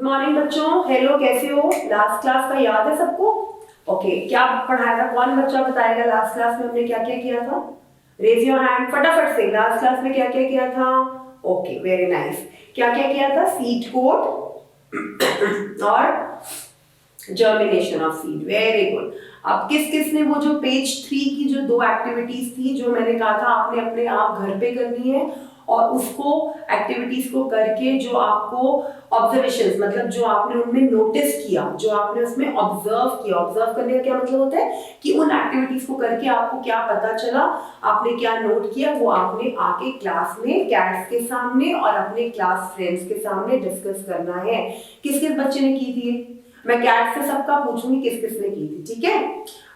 Morning बच्चों, hello, कैसे हो? लास्ट क्लास का याद है सबको? ओके, क्या पढ़ाया था? कौन बच्चा बताएगा लास्ट क्लास में हमने क्या क्या किया था? रेज योर हैंड फटाफट से। लास्ट क्लास में क्या क्या किया था? Okay, very nice. क्या क्या किया था? सीड कोड और germination of seed. Very good. अब किस किस ने वो जो पेज 3 की जो 2 एक्टिविटीज थी जो मैंने कहा था आपने अपने आप घर पे करनी है, और उसको एक्टिविटीज को करके जो आपको ऑब्जर्वेशंस, मतलब जो आपने उनमें नोटिस किया, जो आपने उसमें ऑब्जर्व किया, ऑब्जर्व करने का क्या मतलब होता है कि उन एक्टिविटीज को करके आपको क्या पता चला, आपने क्या नोट किया, वो आपने आके क्लास में कैट्स के सामने और अपने क्लास फ्रेंड्स के सामने डिस्कस करना है। किस किस बच्चे ने की थी? मैं कैट से सबका पूछूंगी किस किस ने की थी, ठीक है?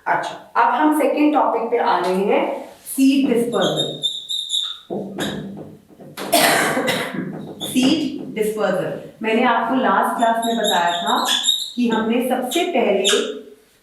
अच्छा, अब हम सेकेंड टॉपिक पे आ रहे हैं, सीड डिस्पर्सल। सीड डिस्पर्सल मैंने आपको लास्ट क्लास में बताया था कि हमने सबसे पहले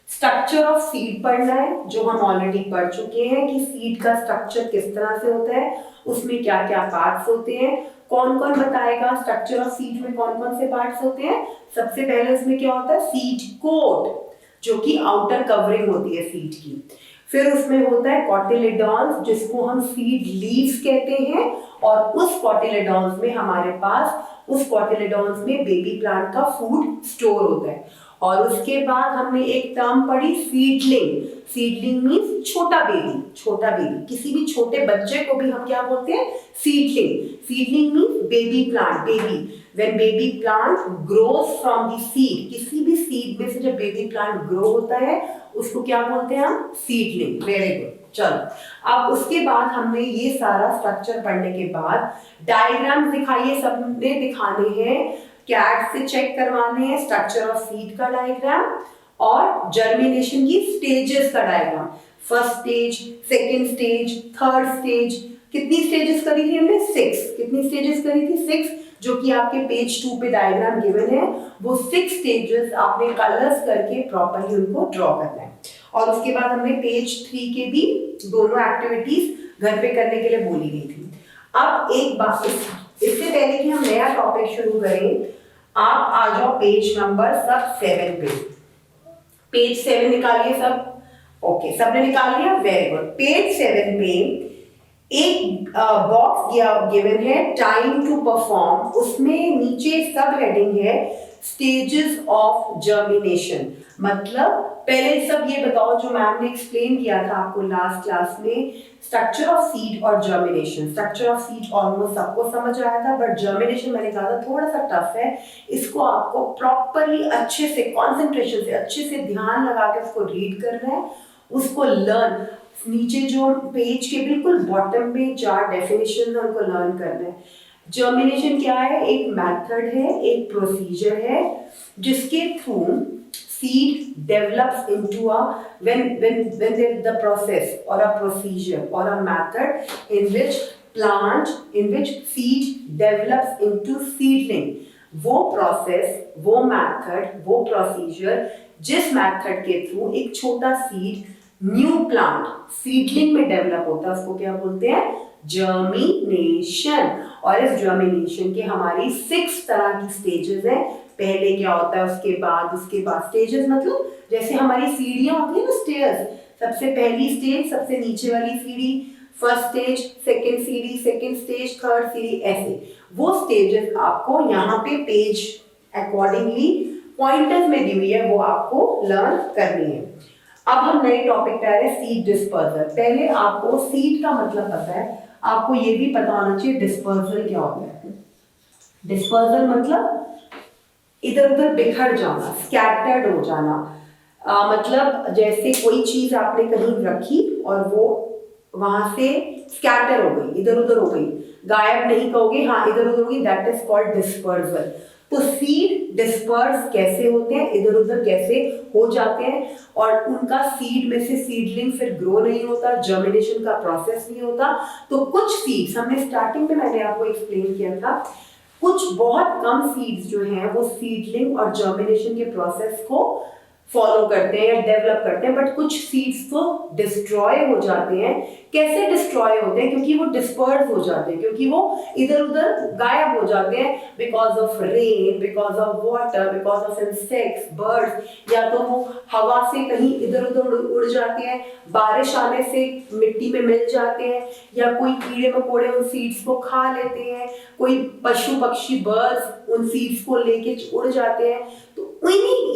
स्ट्रक्चर ऑफ सीड पढ़ना है, जो हम ऑलरेडी पढ़ चुके हैं कि सीड का स्ट्रक्चर किस तरह से होता है, उसमें क्या क्या पार्ट्स होते हैं। कौन कौन बताएगा स्ट्रक्चर ऑफ सीड में कौन कौन से पार्ट्स होते हैं? सबसे पहले उसमें क्या होता है? सीड कोट, जो कि आउटर कवरिंग होती है सीड की। फिर उसमें होता है कॉटिलेडॉन्स, जिसको हम सीड लीव्स कहते हैं, और उस कॉटिलेडॉन्स में हमारे पास उस कॉटिलेडॉन्स में बेबी प्लांट का फूड स्टोर होता है। और उसके बाद हमने एक टर्म पढ़ी सीडलिंग। सीडलिंग मींस छोटा बेबी। छोटा बेबी, किसी भी छोटे बच्चे को भी हम क्या बोलते हैं? Seedling. Seedling means baby plant, baby. When baby plant grows from the seed, किसी भी सीड में से जब बेबी प्लांट ग्रो होता है उसको क्या बोलते हैं हम? सीडलिंग। Very good. चलो, अब उसके बाद हमने ये सारा स्ट्रक्चर पढ़ने के बाद डायग्राम दिखाइए, सबने दिखाने हैं, कैट से चेक करवाने हैं स्ट्रक्चर ऑफ सीड का डायग्राम और जर्मिनेशन की स्टेजेस का diagram. First stage, second stage, third stage. कितनी स्टेजेस करी थी हमने? 6। कितनी स्टेजेस करी थी? 6, जो कि आपके पेज 2 पे डायग्राम गिवन है। वो 6 स्टेजेस आपने कलर्स करके प्रॉपर्ली उनको ड्रॉ करना है। और उसके बाद हमने पेज 3 के भी दोनों एक्टिविटीज घर पे करने के लिए बोली गई थी। अब एक बात, इससे पहले कि हम नया टॉपिक शुरू करें, आप आ जाओ पेज नंबर सब 7 पे। पेज 7 निकालिए सब। ओके, सबने निकाल लिया? Very good. पेज 7 पे एक बॉक्स गिवन है, टाइम टू परफॉर्म। उसमें नीचे सब हेडिंग है स्टेजेस ऑफ जर्मिनेशन। मतलब पहले सब ये बताओ, जो मैम ने एक्सप्लेन किया था आपको लास्ट क्लास में, स्ट्रक्चर ऑफ सीड और germination. Structure of seed almost सबको समझ आया था, बट जर्मिनेशन मैंने कहा था थोड़ा सा टफ है। इसको आपको प्रॉपरली अच्छे से, कॉन्सेंट्रेशन से, अच्छे से ध्यान लगा के उसको रीड करना है, उसको लर्न। नीचे जो पेज के बिल्कुल बॉटम में 4 डेफिनेशन है, उनको लर्न करना है। जर्मिनेशन क्या है? एक मेथड है, एक प्रोसीजर है, जिसके through seed develops into a when there is the process or a procedure or a method in which seed develops into seedling. वो प्रोसेस, वो मेथड, वो प्रोसीजर, जिस मेथड के थ्रू एक छोटा सीड न्यू प्लांट सीडलिंग में develop होता है, उसको क्या बोलते हैं? जर्मिनेशन। और इस जर्मिनेशन के हमारी 6 तरह की स्टेजेस हैं। पहले क्या होता है, उसके बाद स्टेजेस, मतलब जैसे हमारी सीढ़ियां होती है ना, स्टेयर्स। सबसे पहली स्टेज, सबसे नीचे वाली सीढ़ी, फर्स्ट स्टेज, सेकंड सीढ़ी, सेकंड स्टेज, थर्ड सीढ़ी, ऐसे वो स्टेजेस आपको यहाँ पे पेज अकॉर्डिंगली पॉइंटर्स में दी हुई है, वो आपको लर्न करनी है। अब हम नए टॉपिक पे आ रहे हैं, सीड डिस्पर्सल। पहले आपको सीड का मतलब पता है, आपको ये भी पता होना चाहिए डिस्पर्सल क्या होता है। डिस्पर्सल मतलब इधर उधर बिखर जाना, स्कैटर्ड हो जाना। मतलब जैसे कोई चीज आपने कहीं रखी और वो वहां से स्कैटर हो गई, इधर उधर हो गई, गायब नहीं कहोगे, हाँ इधर उधर होगी, दैट इज कॉल्ड डिस्पर्सल। तो सीड डिस्पर्स कैसे होते हैं, इधर उधर कैसे हो जाते हैं, और उनका सीड में से सीडलिंग फिर ग्रो नहीं होता, जर्मिनेशन का प्रोसेस नहीं होता। तो कुछ सीड्स हमने स्टार्टिंग में मैंने आपको एक्सप्लेन किया था, कुछ बहुत कम सीड्स जो हैं वो सीडलिंग और जर्मिनेशन के प्रोसेस को फॉलो करते हैं या डेवलप करते हैं, बट कुछ सीड्स तो डिस्ट्रॉय हो जाते हैं। कैसे डिस्ट्रॉय होते हैं? क्योंकि वो डिस्पर्स हो जाते हैं, क्योंकि वो इधर उधर गायब हो जाते हैं, because of rain, because of water, because of insects, birds, या तो वो हवा से कहीं इधर उधर उड़ जाते हैं, बारिश आने से मिट्टी में मिल जाते हैं, या कोई कीड़े मकोड़े उन सीड्स को खा लेते हैं, कोई पशु पक्षी बर्ड्स उन सीड्स को लेके उड़ जाते हैं। तो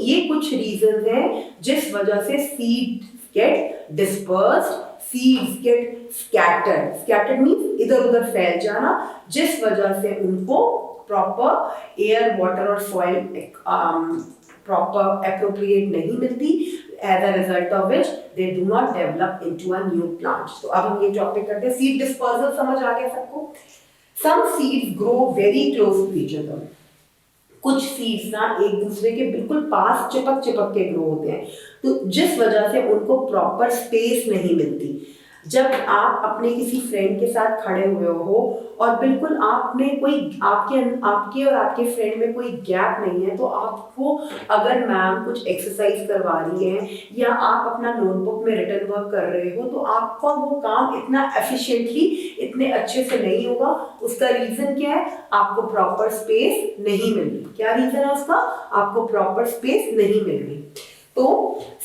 ये कुछ रीजन हैं जिस वजह से seed get dispersed, seeds get scattered. Scattered means इधर उधर फैल जाना, जिस वजह से उनको प्रॉपर एयर, वाटर और सॉइल प्रॉपर एप्रोप्रिएट नहीं मिलती, as a result of which they do not develop into a new plant। तो अब हम ये टॉपिक करते हैं। सीड डिस्पर्सल समझ आ गया सबको? Some seeds grow very close to each other। कुछ सीड्स ना एक दूसरे के बिल्कुल पास चिपक के ग्रो होते हैं, तो जिस वजह से उनको प्रॉपर स्पेस नहीं मिलती। जब आप अपने किसी फ्रेंड के साथ खड़े हुए हो और बिल्कुल आपने कोई आपके और आपके फ्रेंड में कोई गैप नहीं है, तो आपको अगर मैम कुछ एक्सरसाइज करवा रही है या आप अपना नोटबुक में रिटन वर्क कर रहे हो, तो आपका वो काम इतना एफिशिएंटली, इतने अच्छे से नहीं होगा। उसका रीजन क्या है? आपको प्रॉपर स्पेस नहीं मिल रही। क्या रीजन है उसका? आपको प्रॉपर स्पेस नहीं मिल रही। तो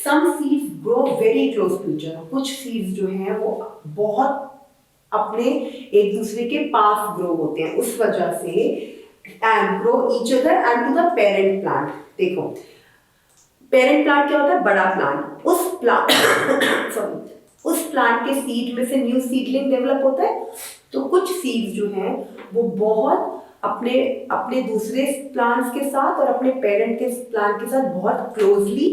some seeds grow very close to each other। कुछ सीड्स जो हैं वो बहुत अपने एक दूसरे के पास ग्रो होते हैं, उस वजह से and grow each other and to the parent plant। देखो पेरेंट प्लांट क्या होता है? बड़ा प्लांट। उस प्लांट के सीड में से न्यू सीडलिंग डेवलप होता है। तो कुछ सीड्स जो हैं वो बहुत अपने दूसरे प्लांट्स के साथ और अपने पेरेंट के प्लांट के साथ बहुत क्लोजली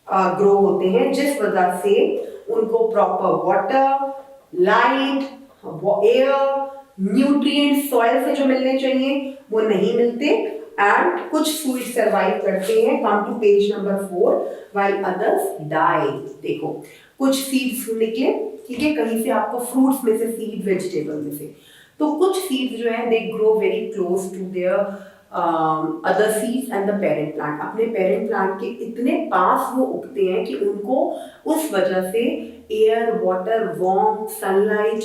ग्रो होते हैं, जिस वजह से उनको proper water, light, air, nutrient soil से जो मिलने चाहिए वो नहीं मिलते, एंड कुछ सीड सरवाइव करते हैं। Come to page number 4, while others die. देखो कुछ सीड्स निकले, ठीक है, कहीं से आपको फ्रूट्स में से सीड, वेजिटेबल में से। तो कुछ सीड्स जो है they grow very close to their other seeds and the parent plant. अपने पेरेंट प्लांट के इतने पास वो उगते हैं कि उनको उस वजह से एयर, वाटर, वार्मथ, सनलाइट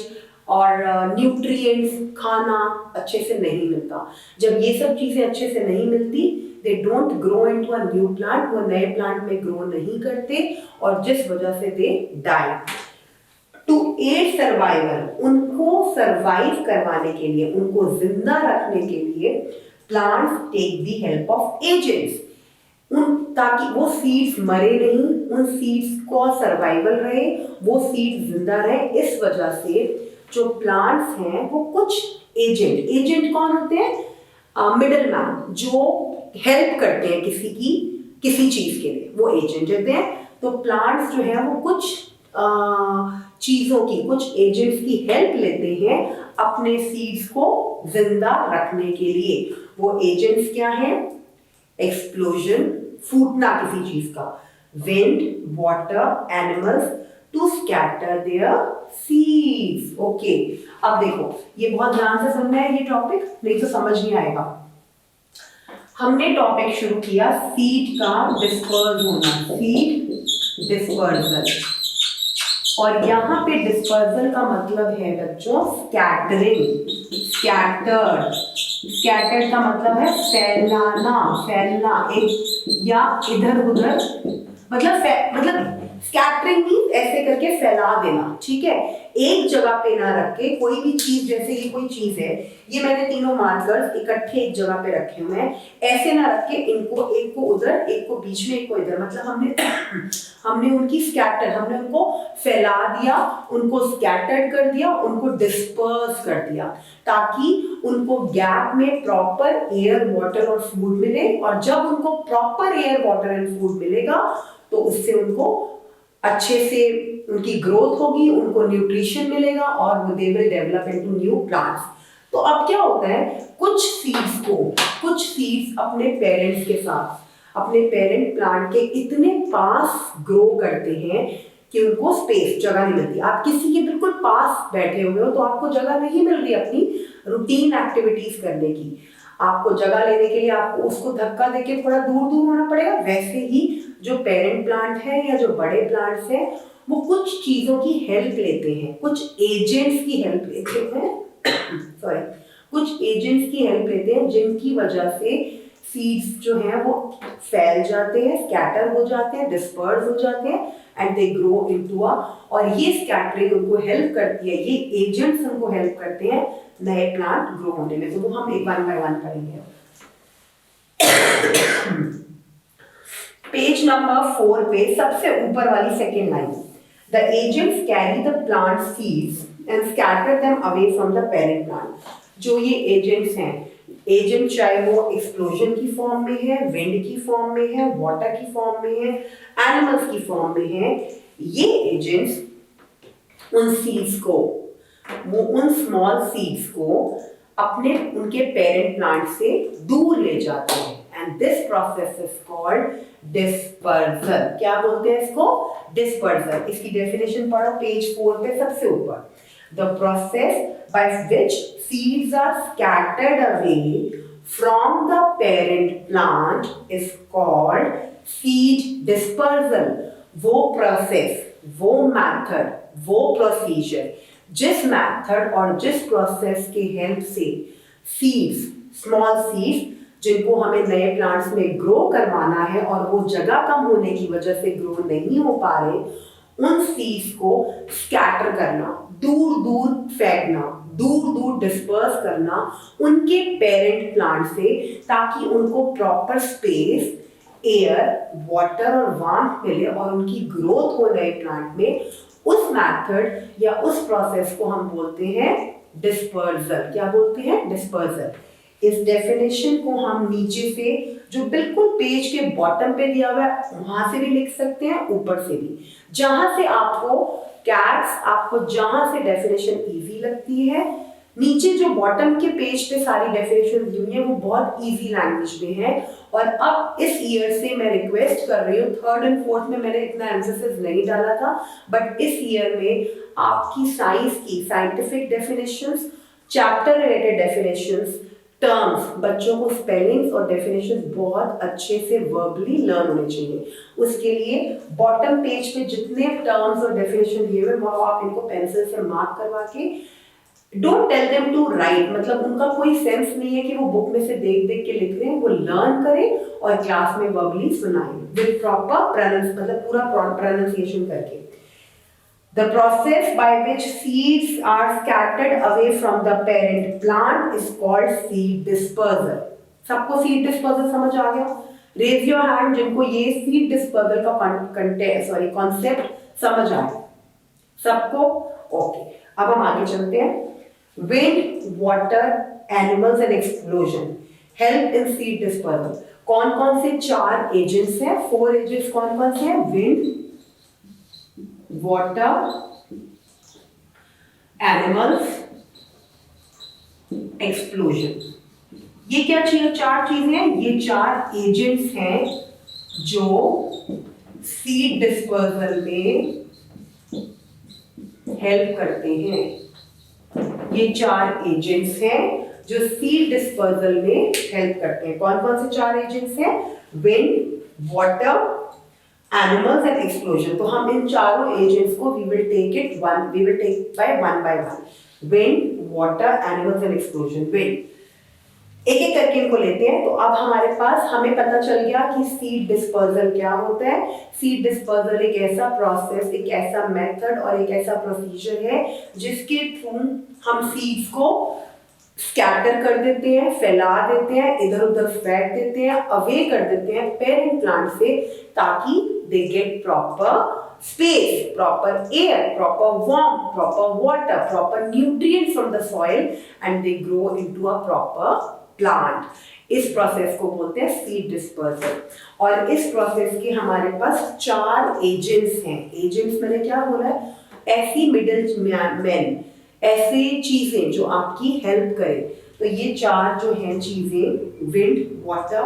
और न्यूट्रिएंट्स, खाना अच्छे से नहीं मिलता। जब ये सब चीजें अच्छे से नहीं मिलती, they don't grow into a new plant, वो नए प्लांट में ग्रो नहीं करते, और जिस वजह से they die. To aid survival, उनको सर्वाइव करवाने के लिए, उनको जिंदा रखने के लिए plants take the help of agents, ताकि वो सीड्स मरे नहीं, उन सीड्स को सर्वाइवल रहे, वो सीड्स जिंदा रहे। इस वजह से जो प्लांट्स हैं वो कुछ एजेंट कौन होते हैं? मिडल मैन, जो हेल्प करते हैं किसी चीज के लिए, वो एजेंट होते हैं। तो प्लांट्स जो है वो कुछ चीजों की, कुछ एजेंट्स की हेल्प लेते हैं अपने सीड्स को जिंदा रखने के लिए। वो एजेंट्स क्या हैं? एक्सप्लोजन, फूटना किसी चीज का, wind, water, animals to scatter their seeds. Okay, अब देखो ये बहुत ध्यान से सुनना है ये टॉपिक, नहीं तो समझ नहीं आएगा। हमने टॉपिक शुरू किया सीड का डिस्पर्स होना, सीड डिस्पर्सल, और यहाँ पे डिस्पर्सल का मतलब है बच्चों स्कैटरिंग, स्कैटर्ड का मतलब है फैलना एक या इधर उधर, मतलब स्कैटरिंग मींस ऐसे करके फैला देना, ठीक है, एक जगह पे ना रख के। कोई भी चीज, जैसे ये कोई चीज है, ये मैंने तीनों मार्कर्स इकट्ठे एक जगह पे रखे हुए हैं, ऐसे ना रख के इनको एक को उधर, एक को बीच में, एक को इधर, मतलब हमने उनकी हमने उनको फैला दिया, उनको स्कैटर्ड कर दिया, उनको डिस्पर्स कर दिया, ताकि उनको गैप में प्रॉपर एयर, वाटर और फूड मिले। और जब उनको proper air, water and food मिलेगा तो उससे उनको अच्छे से उनकी ग्रोथ होगी, उनको न्यूट्रिशन मिलेगा और वो they will develop into new plants. तो अब क्या होता है, कुछ सीड्स अपने पेरेंट्स के साथ, अपने पेरेंट प्लांट के इतने पास ग्रो करते हैं कि उनको स्पेस, जगह नहीं मिलती। आप किसी के बिल्कुल पास बैठे हुए हो तो आपको जगह नहीं मिल रही अपनी रूटीन एक्टिविटीज करने की। आपको जगह लेने के लिए आपको उसको धक्का देके थोड़ा दूर होना पड़ेगा। वैसे ही जो पेरेंट प्लांट है या जो बड़े प्लांट्स हैं वो कुछ चीजों की हेल्प लेते हैं, कुछ एजेंट्स की हेल्प लेते हैं सॉरी, कुछ एजेंट्स की हेल्प लेते हैं जिनकी वजह से सीड्स जो हैं वो फैल जाते हैं, स्कैटर हो जाते हैं, डिस्पर्स हो जाते हैं एंड दे ग्रो इनटू अ, और ये स्कैटरिंग उनको हेल्प करती है, ये एजेंट्स उनको हेल्प करते हैं नए प्लांट ग्रो होने में। तो वो हम एक 1 बाय 1 पढ़ेंगे। पेज नंबर 4 पे सबसे ऊपर वाली second line, the agents carry the plant seeds and scatter them away from the parent plant. जो ये एजेंट्स हैं, एजेंट चाहे वो एक्सप्लोजन की फॉर्म में है, विंड की फॉर्म में है, वाटर की फॉर्म में है, एनिमल्स की फॉर्म में है, ये एजेंट्स उन सीड्स को, वो उन स्मॉल सीड्स को अपने उनके पेरेंट प्लांट से दूर ले जाते हैं and this process is called dispersal. क्या बोलते हैं इसको? डिस्पर्सल। इसकी डेफिनेशन पढ़ो पेज 4 पे सबसे ऊपर। The process by which seeds are scattered away from the parent plant is called seed dispersal। वो process, वो method, वो procedure, जिस method और जिस process के help से seeds, small seeds जिनको हमें नए प्लांट्स में ग्रो करवाना है और वो जगह कम होने की वजह से ग्रो नहीं हो पा रहे, उन सीड्स को स्कैटर करना, दूर दूर फेंकना, दूर दूर डिस्पर्स करना उनके पेरेंट प्लांट से, ताकि उनको प्रॉपर स्पेस, एयर, वाटर और वार्मथ मिले और उनकी ग्रोथ हो नए प्लांट में। उस मेथड या उस प्रोसेस को हम बोलते हैं डिस्पर्सल। क्या बोलते हैं? डिस्पर्सल। इस डेफिनेशन को हम नीचे से जो बिल्कुल पेज के बॉटम पे दिया हुआ है वहां से भी लिख सकते हैं, ऊपर से भी, जहां से आपको कैट्स, आपको जहां से डेफिनेशन इजी लगती है। नीचे जो बॉटम के पेज पे सारी डेफिनेशन दी हुई है वो बहुत इजी लैंग्वेज में है। और अब इस ईयर से मैं रिक्वेस्ट कर रही हूँ, 3rd and 4th में मैंने इतना एम्फेसिस नहीं डाला था, बट इस ईयर में आपकी साइंस की scientific definitions, chapter related definitions, terms, बच्चों को स्पेलिंग्स और डेफिनेशंस बहुत अच्छे से वर्बली लर्न होने चाहिए। उसके लिए बॉटम पेज पे जितने टर्म्स और डेफिनेशन दिए हुए वो आप इनको पेंसिल से मार्क करवा के, don't tell them to write, मतलब उनका कोई सेंस नहीं है कि वो बुक में से देख देख के लिख रहे हैं, वो लर्न करें और क्लास में वर्बली सुनाएं विद प्रॉपर प्रोनाउंस, मतलब पूरा प्रोनाउंसिएशन करके। The process by which seeds are scattered away from the parent plant is called seed dispersal। सबको seed dispersal समझ आ गया? Raise your hand जिनको ये seed dispersal का कॉन्सेप्ट समझ आया। सबको? ओके, अब हम आगे चलते हैं। Wind, water, animals and explosion help in seed dispersal। कौन कौन से 4 एजेंट्स हैं? 4 एजेंट्स कौन कौन से हैं? Wind, water, animals, explosion. ये क्या चीज, 4 चीजें हैं, ये 4 एजेंट्स हैं जो सीड डिस्पर्सल में हेल्प करते हैं। ये 4 एजेंट्स हैं जो सीड डिस्पर्सल में हेल्प करते हैं। कौन कौन से 4 एजेंट्स हैं? Wind, water, animals and explosion. तो हम इन चारों एजेंट्स को we will take by one by one. Wind, water, animals and explosion. Wind, एक एक करके इनको लेते हैं। तो अब हमारे पास, हमें पता चल गया कि सीड डिस्पर्सल क्या होता है। सीड डिस्पर्सल एक ऐसा प्रोसेस, एक ऐसा मेथड और एक ऐसा प्रोसीजर है जिसके थ्रू हम सीड्स को स्कैटर कर देते हैं, फैला देते हैं, इधर उधर फेंक देते हैं, अवे कर देते हैं पेरेंट प्लांट से, ताकि they get proper space, proper air, proper warmth, proper water, proper nutrients from the soil and they grow into a proper plant. इस प्रोसेस को बोलते हैं सीड डिस्पर्सल। और इस प्रोसेस के हमारे पास 4 एजेंट्स हैं। एजेंट्स मैंने क्या बोला है? ऐसी मिडिल मैन, ऐसे चीजें जो आपकी हेल्प करें। तो ये 4 जो हैं चीजें, विंड, वाटर,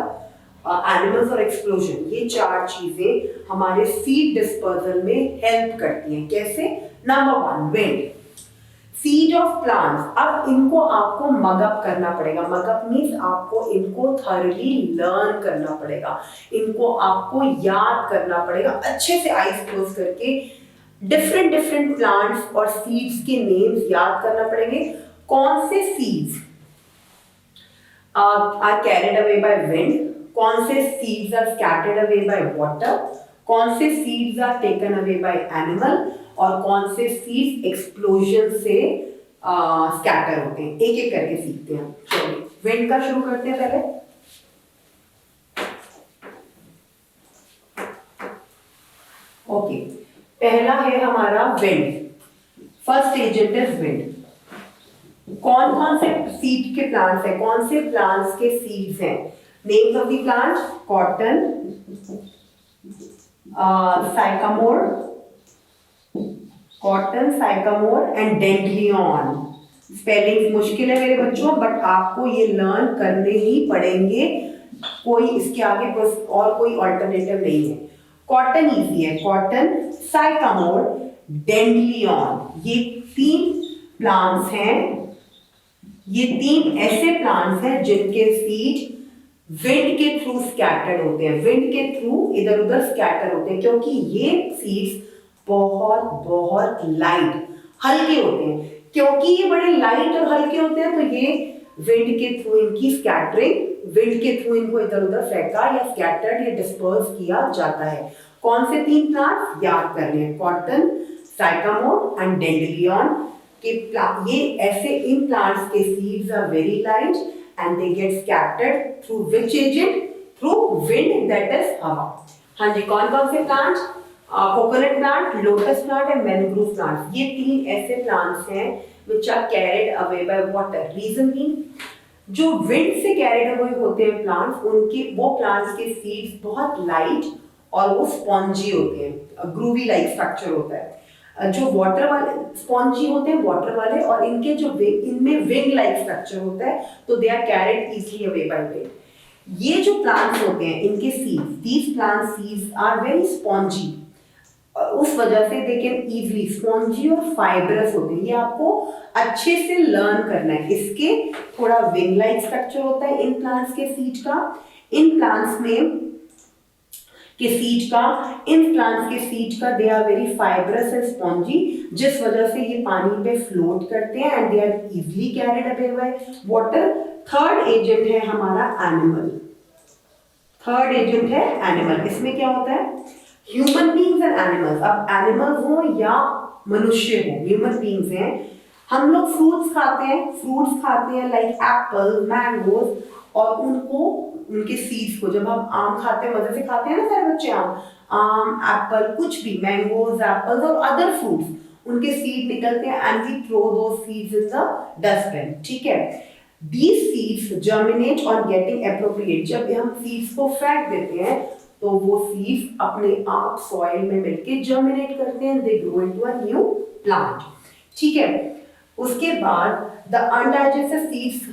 एनिमल्स और एक्सप्लोजन, ये 4 चीजें हमारे सीड डिस्पर्सल में हेल्प करती हैं। कैसे? Number 1, wind. Seed of plants, अब इनको आपको मगअप करना पड़ेगा। मगअप मीन्स आपको इनको थॉरली लर्न करना पड़ेगा, इनको आपको याद करना पड़ेगा अच्छे से, आईज क्लोज करके डिफरेंट डिफरेंट प्लांट्स और सीड्स के नेम्स याद करना पड़ेंगे। कौन से seeds are carried away by wind, कौन से seeds are scattered away by water, कौन से seeds are taken away by animal, और कौन से सीड्स एक्सप्लोजन से स्कैटर होते हैं। एक एक करके सीखते हैं। चलिए विंड का शुरू करते हैं पहले। ओके, पहला है हमारा wind. First agent is wind. कौन कौन से सीड के प्लांट्स हैं, कौन से प्लांट्स के सीड्स हैं? Names of the plant, cotton, sycamore, cotton, sycamore and dandelion. Spelling मुश्किल है मेरे बच्चों, बट आपको ये लर्न करने ही पड़ेंगे, कोई इसके आगे और कोई ऑल्टरनेटिव नहीं है। कॉटन इजी है, कॉटन, साइकामोर, डेंड्रियन, ये 3 प्लांट्स हैं। ये 3 ऐसे प्लांट्स हैं जिनके सीड विंड के थ्रू स्कैटर्ड होते हैं, विंड के थ्रू इधर उधर स्कैटर होते हैं, क्योंकि ये सीड्स बहुत बहुत लाइट, हल्के होते हैं। क्योंकि ये बड़े लाइट और हल्के होते हैं, तो ये विंड के थ्रू इनकी स्कैटरिंग, विंड के थ्रू इनको इधर उधर फेंका या स्कैटर्ड या डिस्पर्स किया जाता है। कौन से 3 प्लांट्स याद करने हैं? कॉटन, साइकामोर एंड डेंड्रियन के ये ऐसे, इन प्लांट्स के seeds are very light and they get scattered through which agent? Through wind, that is हवा। हाँ जी, कौन कौन से plant? Coconut plant, lotus plant and mangrove plant. ये 3 ऐसे प्लांट्स हैं which are carried away by water. Reason being, जो विंड से कैरिड अवे होते हैं प्लांट्स, उनके वो प्लांट्स के सीड्स बहुत लाइट और वो स्पॉन्जी होते हैं, ग्रूवी लाइक स्ट्रक्चर होता है। जो वाटर वाले स्पॉन्जी होते हैं वाटर वाले, और इनके जो इनमें विंग लाइक स्ट्रक्चर होता है, तो they are carried easily away by wind. ये जो प्लांट्स होते हैं इनके seeds, these plant seeds are very spongy, उस वजह से दे कैन इजीली, स्पॉन्जी और फाइब्रस होते हैं। ये आपको अच्छे से लर्न करना है। इसके थोड़ा विंग लाइक स्ट्रक्चर होता है इन प्लांट्स के सीड का, इन प्लांट्स में के सीड का, इन प्लांट्स के सीड का they are very fibrous and spongy, जिस वजह से ये पानी पे फ्लोट करते हैं and they are easily carried away by water. Third agent है हमारा एनिमल। थर्ड एजेंट है एनिमल। इसमें क्या होता है? Human beings and animals. अब एनिमल्स हो या मनुष्य हो, ह्यूमन बींग्स हैं। हम लोग फ्रूट्स खाते हैं लाइक एप्पल, मैंगोज, और उनको, उनके सीड्स को जब हम आम खाते हैं, मजे से खाते हैं ना सारे बच्चे, आम, एप्पल, कुछ भी, मैंगोज, एप्पल्स और अदर फ्रूट्स, उनके सीड निकलते हैं and we throw those seeds in the dustbin. ठीक है, these seeds germinate on getting appropriate। जब हम सीड्स को फेंक देते हैं तो वो सीड्स अपने आप सॉइल में मिलके जर्मिनेट करते हैं, they grow into a new plant. ठीक है, उसके बाद the undigested seeds,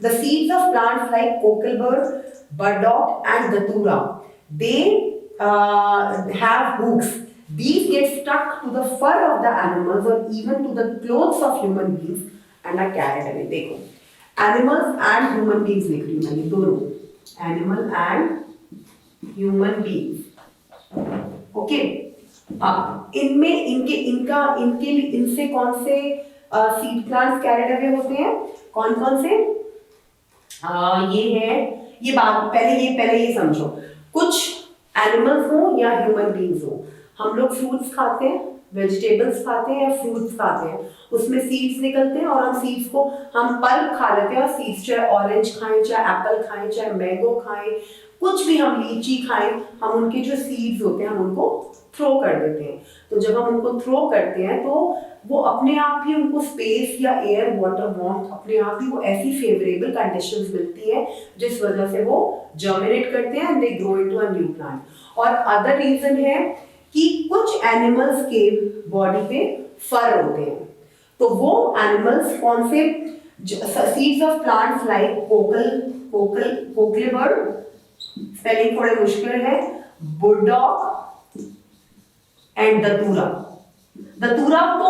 the seeds of plants like cocklebur, burdock and datura, they have hooks. These get stuck to the fur of the animals or even to the clothes of human beings and are carried away। देखो, animals and human beings लिख रही हूँ मैं, ये दोनों, animal and human beings। Okay, अब इनमें इनसे कौन से सीड प्लांट्स कैरिड अवे होते हैं? कौन कौन से? ये है, ये बात पहले ये समझो, कुछ एनिमल्स हो या ह्यूमन बींग्स हो, हम लोग फ्रूट्स खाते हैं, वेजिटेबल्स खाते हैं या फ्रूट्स खाते हैं, उसमें सीड्स निकलते हैं और हम सीड्स को हम पल्प खा लेते हैं। और सीड्स चाहे ऑरेंज खाएं, चाहे एप्पल खाएं, चाहे मैंगो खाएं, कुछ भी, हम लीची खाएं, हम उनके जो सीड्स होते हैं हम उनको थ्रो कर देते हैं। तो जब हम उनको थ्रो करते हैं तो वो अपने आप ही, उनको स्पेस या एयर, वाटर, वार्मथ, अपने आप ही वो ऐसी फेवरेबल कंडीशंस मिलती है जिस वजह से वो जर्मिनेट करते हैं and they grow into a new plant. और अदर रीजन है कि कुछ एनिमल्स के बॉडी पे फर होते हैं, तो वो एनिमल्स कौन से? Seeds of plants like cocklebur, spelling थोड़े मुश्किल है, बुलडॉग एंड दतूरा। धतूरा तो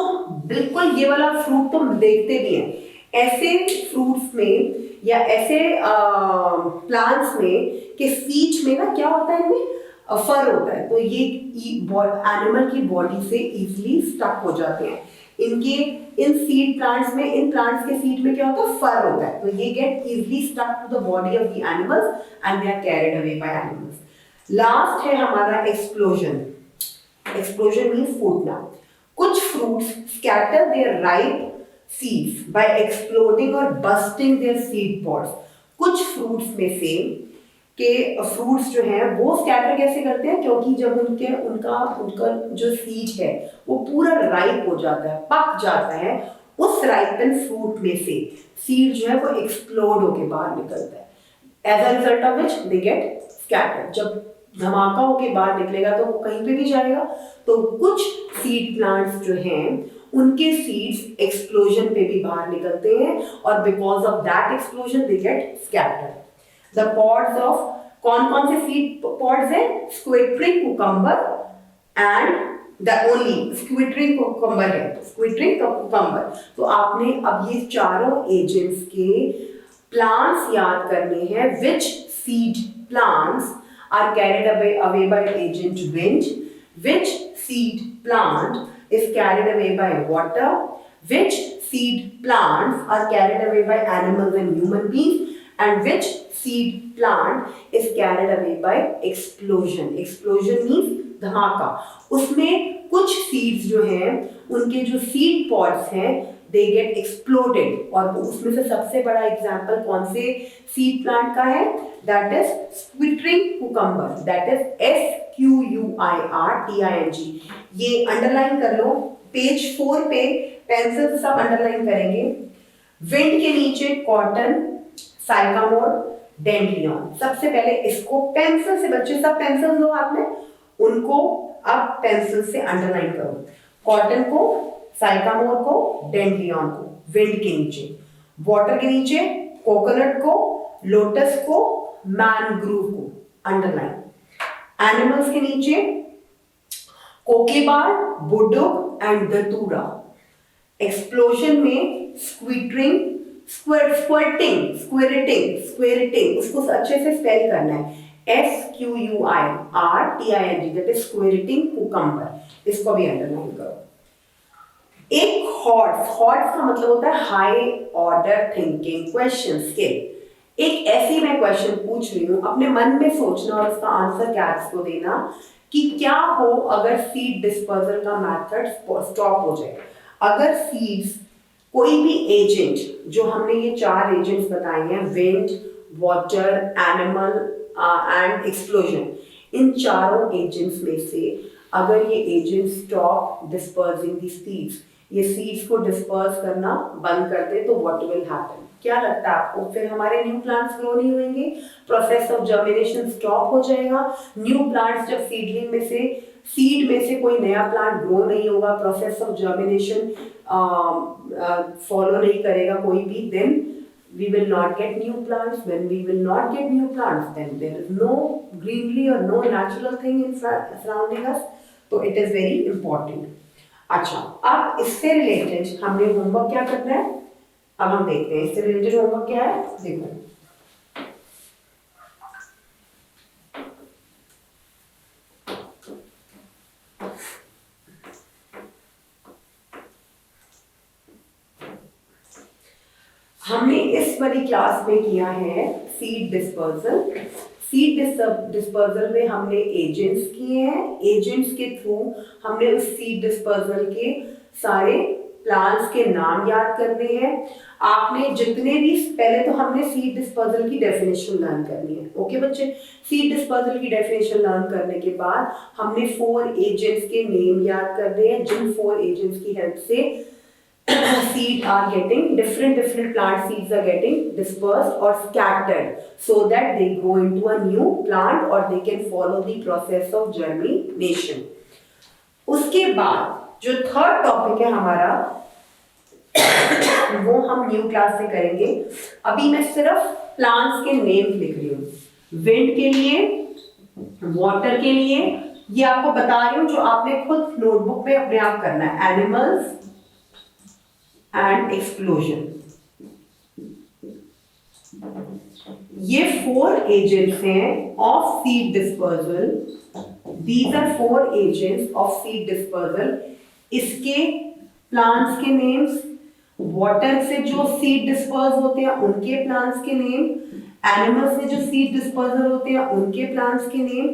बिल्कुल, ये वाला फ्रूट तो देखते भी हैं ऐसे फ्रूट्स में या ऐसे प्लांट्स में कि सीड में ना क्या होता है, इनमें फर होता है, तो ये एनिमल की बॉडी से इजीली स्टक हो जाते हैं। इनके इन सीड प्लांट्स में, इन प्लांट्स के सीड में क्या होता है, फर होता है, तो ये get easily stuck to the body of the animals and they are carried away by animals. Last है हमारा एक्सप्लोजन। एक्सप्लोजन मींस फूटना। कुछ fruits scatter their ripe seeds by exploding और बस्टिंग देयर सीड पॉड्स। कुछ fruits में से के fruits जो हैं वो स्कैटर कैसे करते हैं, क्योंकि जब उनका जो सीड है वो पूरा राइप हो जाता है, पक जाता है, उस राइपन फ्रूट में से सीड जो है वो एक्सप्लोड होके बाहर निकलता है। As a result of which they get scatter. जब धमाका होके बाहर निकलेगा तो वो कहीं पे भी जाएगा। तो कुछ सीड प्लांट्स जो हैं उनके सीड्स एक्सप्लोजन पे भी बाहर निकलते हैं और because of that explosion they get scatter. The pods of कौन से सीड पॉड्स हैं, squirting cucumber and the only squirting cucumber है, स्क्विटरिंग कुकम्बर। तो आपने अब ये चारों एजेंट्स के प्लांट्स याद करने हैं। Which seed plants are carried away by agent wind, which seed plant is carried away by water, which seed plants are carried away by animals and human beings, and which seed plant is carried away by explosion. Explosion means धमाका। उसमें कुछ seeds जो हैं उनके जो seed pods हैं they get exploded, और उसमें से सबसे बड़ा एग्जाम्पल कौन से seed plant का है, that is squittering cucumber, that is SQUIRTING। ये अंडरलाइन कर लो, पेज 4 पे पेंसिल से सब अंडरलाइन करेंगे। विंड के नीचे कॉटन, साइकामोर, डेंड्रियन। सबसे पहले इसको पेंसिल से, बच्चे सब पेंसिल लो हाथ में, उनको अब पेंसिल से अंडरलाइन करो। कॉटन को, साइकामोर को, डेंड्रियन को विंड के नीचे, वाटर के नीचे कोकोनट को, लोटस को, मैनग्रूव को अंडरलाइन। एनिमल्स के नीचे कोकेबार, बुडुक एंड धतूरा। एक्सप्लोजन में स्क्विटरिंग, स्क्विरटिंग, उसको अच्छे से स्पेल करना है, SQUIRTING, दैट इज स्क्विरटिंग कुकम्बर। इसको भी अंडरलाइन करो। एक हॉट्स का मतलब होता है high order thinking question skill. एक ऐसी मैं क्वेश्चन पूछ रही हूँ, अपने मन में सोचना और उसका आंसर कैट्स को देना कि क्या हो अगर सीड डिस्पर्सल का मेथड स्टॉप हो जाए। अगर सीड्स कोई भी एजेंट, जो हमने ये 4 एजेंट्स बताए हैं, wind, water, animal and explosion, इन चारों एजेंट्स में से अगर ये agent stop dispersing the seeds, ये सीड्स को डिस्पर्स करना बंद कर दे, तो व्हाट विल हैपन? क्या लगता है आपको? फिर हमारे न्यू प्लांट्स ग्रो नहीं होंगे, प्रोसेस ऑफ जर्मिनेशन स्टॉप हो जाएगा। न्यू प्लांट्स जब सीडलिंग में से, सीड में से कोई नया प्लांट ग्रो नहीं होगा, प्रोसेस ऑफ जर्मिनेशन फॉलो नहीं करेगा कोई भी, then we will not get new plants. When we will not get new plants, then there is no greenery or no natural thing in surrounding us. तो it is very important. अच्छा, अब इससे related हमने homework क्या करना है, अब हम देखते हैं इससे रिलेटेड होमवर्क क्या है। देखो, हमने इस वाली क्लास में किया है सीड डिस्पर्सल। सीड डिस्पर्सल में हमने एजेंट्स किए हैं, एजेंट्स के थ्रू हमने उस सीड डिस्पर्सल के सारे प्लांट्स के नाम याद करने हैं। आपने जितने भी, पहले तो हमने सीड डिस्पर्सल की डेफिनेशन लर्न करनी है। ओके बच्चे, सीड डिस्पर्सल की डेफिनेशन लर्न करने के बाद हमने 4 एजेंट्स के नेम याद करने हैं, जिन 4 एजेंट्स की हेल्प से seed are getting different plant seeds are getting dispersed or scattered so that they grow into a new plant or they can follow the process of germination. उसके बाद जो third topic है हमारा वो हम new class से करेंगे। अभी मैं सिर्फ प्लांट्स के नेम लिख रही हूँ, विंड के लिए, वाटर के लिए, ये आपको बता रही हूं जो आपने खुद नोटबुक पे अपने आप करना है, एनिमल्स एंड एक्सप्लोजन। ये 4 एजेंट्स हैं of seed dispersal. These are 4 agents of seed dispersal. इसके प्लांट्स के नेम्स, वाटर से जो सीड डिस्पर्स होते हैं उनके प्लांट्स के नेम, एनिमल से जो सीड डिस्पर्सल होते हैं उनके प्लांट्स के नेम,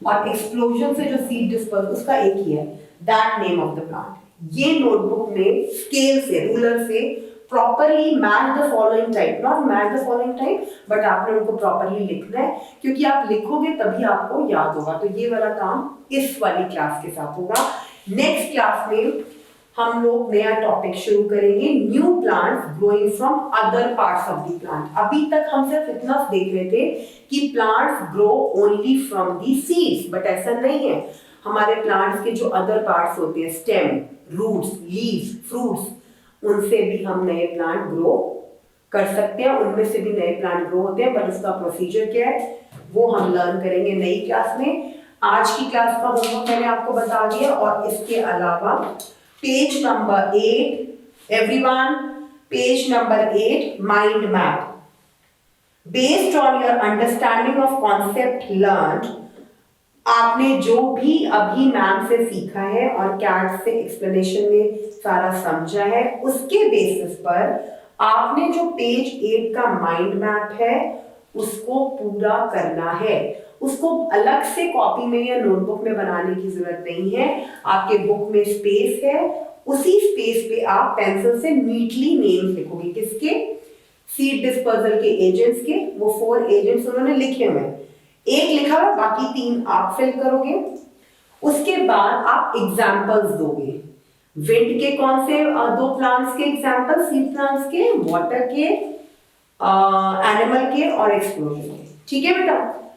और एक्सप्लोजन से जो सीड डिस्पर्स उसका एक ही है, that name of the plant. ये नोटबुक में स्केल से, रूलर से properly match the following type, not match the following type, but आपने उनको प्रॉपरली लिखना है, क्योंकि आप लिखोगे तभी आपको याद होगा। तो ये वाला काम इस वाली क्लास के साथ होगा। नेक्स्ट क्लास में हम लोग नया टॉपिक शुरू करेंगे, new plants growing from other parts of the plant. अभी तक हम सिर्फ इतना देख रहे थे कि plants grow only from the seeds, but ऐसा नहीं है। हमारे प्लांट्स के जो अदर पार्ट्स होते हैं, स्टेम, रूट्स, लीव्स, फ्रूट्स, उनसे भी हम नए प्लांट ग्रो कर सकते हैं, उनमें से भी नए प्लांट ग्रो होते हैं, बट उसका प्रोसीजर क्या है वो हम लर्न करेंगे नई क्लास में। आज की क्लास का होमवर्क मैंने आपको बता दिया, और इसके अलावा page number 8, everyone, page number 8, mind map. Based on your understanding of concept learned, आपने जो भी अभी मैम से सीखा है और कैट से एक्सप्लेनेशन में सारा समझा है, उसके बेसिस पर आपने जो पेज 8 का माइंड मैप है उसको पूरा करना है। उसको अलग से कॉपी में या नोटबुक में बनाने की जरूरत नहीं है। आपके बुक में स्पेस है, उसी स्पेस पे आप पेंसिल से नीटली नेम्स लिखोगे। किसके? सीड डिस्पर्सल के एजेंट्स के। वो 4 एजेंट्स उन्होंने लिखे हुए हैं, एक लिखा हुआ, बाकी 3 आप फिल करोगे। उसके बाद आप एग्जाम्पल्स दोगे। विंड के कौन से 2 प्लांट्स के एग्जाम्पल, सीड प्लांट्स के, वाटर के, एनिमल के और एक्सप्लोजन के। ठीक है बेटा?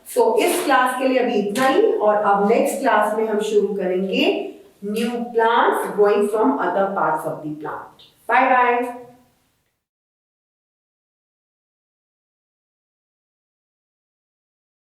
सो इस क्लास के लिए अभी इतना ही, और अब नेक्स्ट क्लास में हम शुरू करेंगे new plants growing from other parts of the plant. Bye bye.